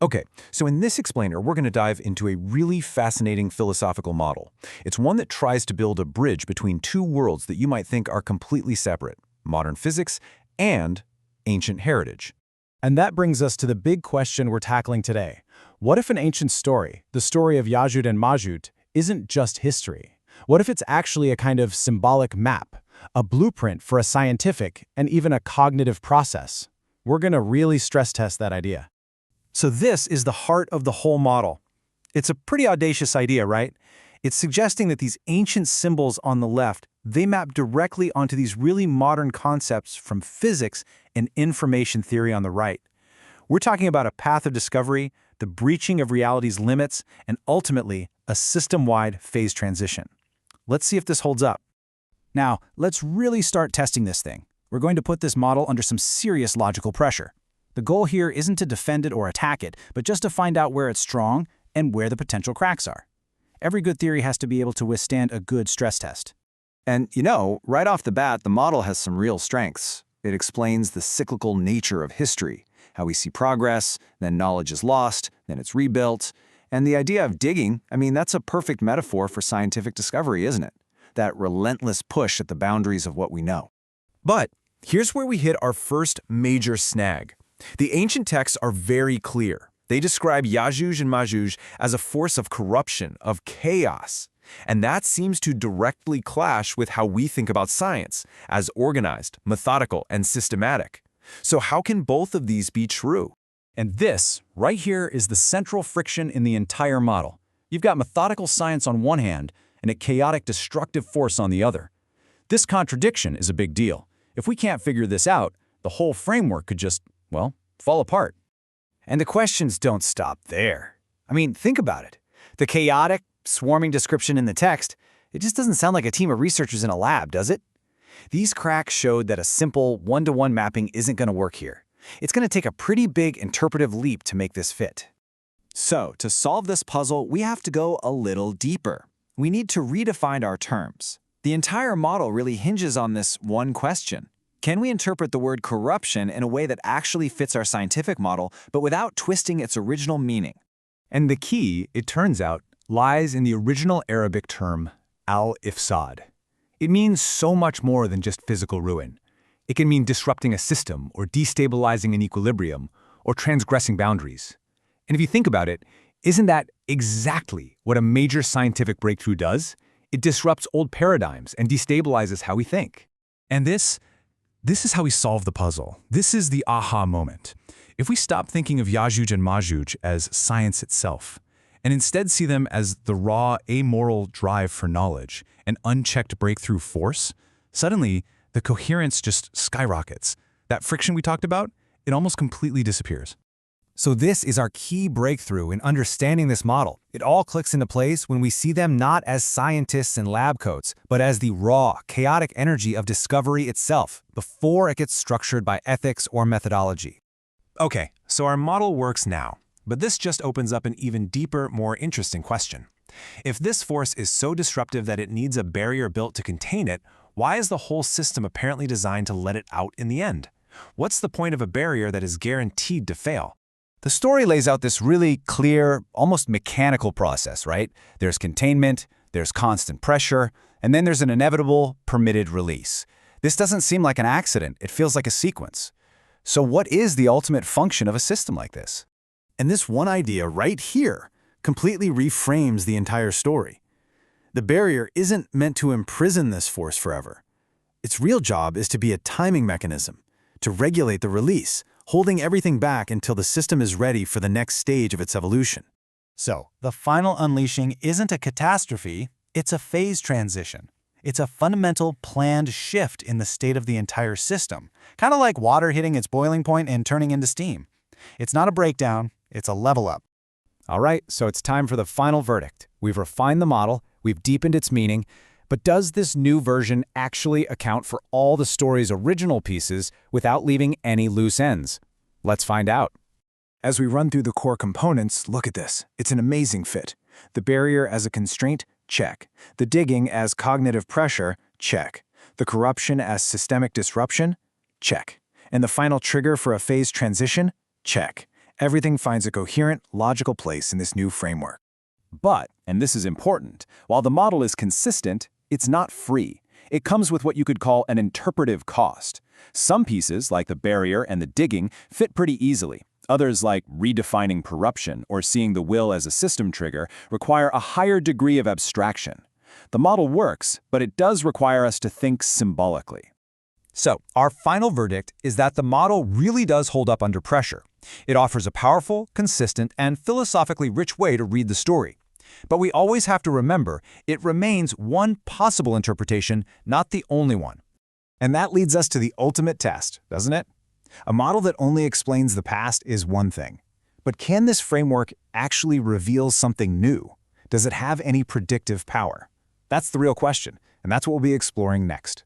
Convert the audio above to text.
Okay, so in this explainer, we're going to dive into a really fascinating philosophical model. It's one that tries to build a bridge between two worlds that you might think are completely separate, modern physics and ancient heritage. And that brings us to the big question we're tackling today. What if an ancient story, the story of Yajud and Majud, isn't just history? What if it's actually a kind of symbolic map, a blueprint for a scientific and even a cognitive process? We're going to really stress test that idea. So this is the heart of the whole model. It's a pretty audacious idea, right? It's suggesting that these ancient symbols on the left, they map directly onto these really modern concepts from physics and information theory on the right. We're talking about a path of discovery, the breaching of reality's limits, and ultimately, a system-wide phase transition. Let's see if this holds up. Now, let's really start testing this thing. We're going to put this model under some serious logical pressure. The goal here isn't to defend it or attack it, but just to find out where it's strong and where the potential cracks are. Every good theory has to be able to withstand a good stress test. And, right off the bat, the model has some real strengths. It explains the cyclical nature of history, how we see progress, then knowledge is lost, then it's rebuilt. And the idea of digging, that's a perfect metaphor for scientific discovery, isn't it? That relentless push at the boundaries of what we know. But here's where we hit our first major snag. The ancient texts are very clear. They describe Yajuj and Majuj as a force of corruption, of chaos. And that seems to directly clash with how we think about science, as organized, methodical, and systematic. So how can both of these be true? And this, right here, is the central friction in the entire model. You've got methodical science on one hand and a chaotic, destructive force on the other. This contradiction is a big deal. If we can't figure this out, the whole framework could just, fall apart. And the questions don't stop there. Think about it. The chaotic, swarming description in the text, it just doesn't sound like a team of researchers in a lab, does it? These cracks showed that a simple one-to-one mapping isn't going to work here. It's going to take a pretty big interpretive leap to make this fit. So, to solve this puzzle, we have to go a little deeper. We need to redefine our terms. The entire model really hinges on this one question. Can we interpret the word corruption in a way that actually fits our scientific model, but without twisting its original meaning? And the key, it turns out, lies in the original Arabic term, al-ifsad. It means so much more than just physical ruin. It can mean disrupting a system, or destabilizing an equilibrium, or transgressing boundaries. And if you think about it, isn't that exactly what a major scientific breakthrough does? It disrupts old paradigms and destabilizes how we think. And this is how we solve the puzzle. This is the aha moment. If we stop thinking of Yajuj and Majuj as science itself, and instead see them as the raw, amoral drive for knowledge, an unchecked breakthrough force, suddenly the coherence just skyrockets. That friction we talked about, it almost completely disappears. So this is our key breakthrough in understanding this model. It all clicks into place when we see them not as scientists in lab coats, but as the raw, chaotic energy of discovery itself, before it gets structured by ethics or methodology. Okay, so our model works now, but this just opens up an even deeper, more interesting question. If this force is so disruptive that it needs a barrier built to contain it, why is the whole system apparently designed to let it out in the end? What's the point of a barrier that is guaranteed to fail? The story lays out this really clear, almost mechanical process, right? There's containment, there's constant pressure, and then there's an inevitable, permitted release. This doesn't seem like an accident, it feels like a sequence. So what is the ultimate function of a system like this? And this one idea right here completely reframes the entire story. The barrier isn't meant to imprison this force forever. Its real job is to be a timing mechanism, to regulate the release, holding everything back until the system is ready for the next stage of its evolution. So, the final unleashing isn't a catastrophe, it's a phase transition. It's a fundamental, planned shift in the state of the entire system, kind of like water hitting its boiling point and turning into steam. It's not a breakdown, it's a level up. All right, so it's time for the final verdict. We've refined the model, we've deepened its meaning, but does this new version actually account for all the story's original pieces without leaving any loose ends? Let's find out. As we run through the core components, look at this. It's an amazing fit. The barrier as a constraint, check. The digging as cognitive pressure, check. The corruption as systemic disruption, check. And the final trigger for a phase transition, check. Everything finds a coherent, logical place in this new framework. But, and this is important, while the model is consistent, it's not free. It comes with what you could call an interpretive cost. Some pieces, like the barrier and the digging, fit pretty easily. Others, like redefining corruption or seeing the will as a system trigger, require a higher degree of abstraction. The model works, but it does require us to think symbolically. So, our final verdict is that the model really does hold up under pressure. It offers a powerful, consistent, and philosophically rich way to read the story. But we always have to remember, it remains one possible interpretation, not the only one. And that leads us to the ultimate test, doesn't it? A model that only explains the past is one thing. But can this framework actually reveal something new? Does it have any predictive power? That's the real question, and that's what we'll be exploring next.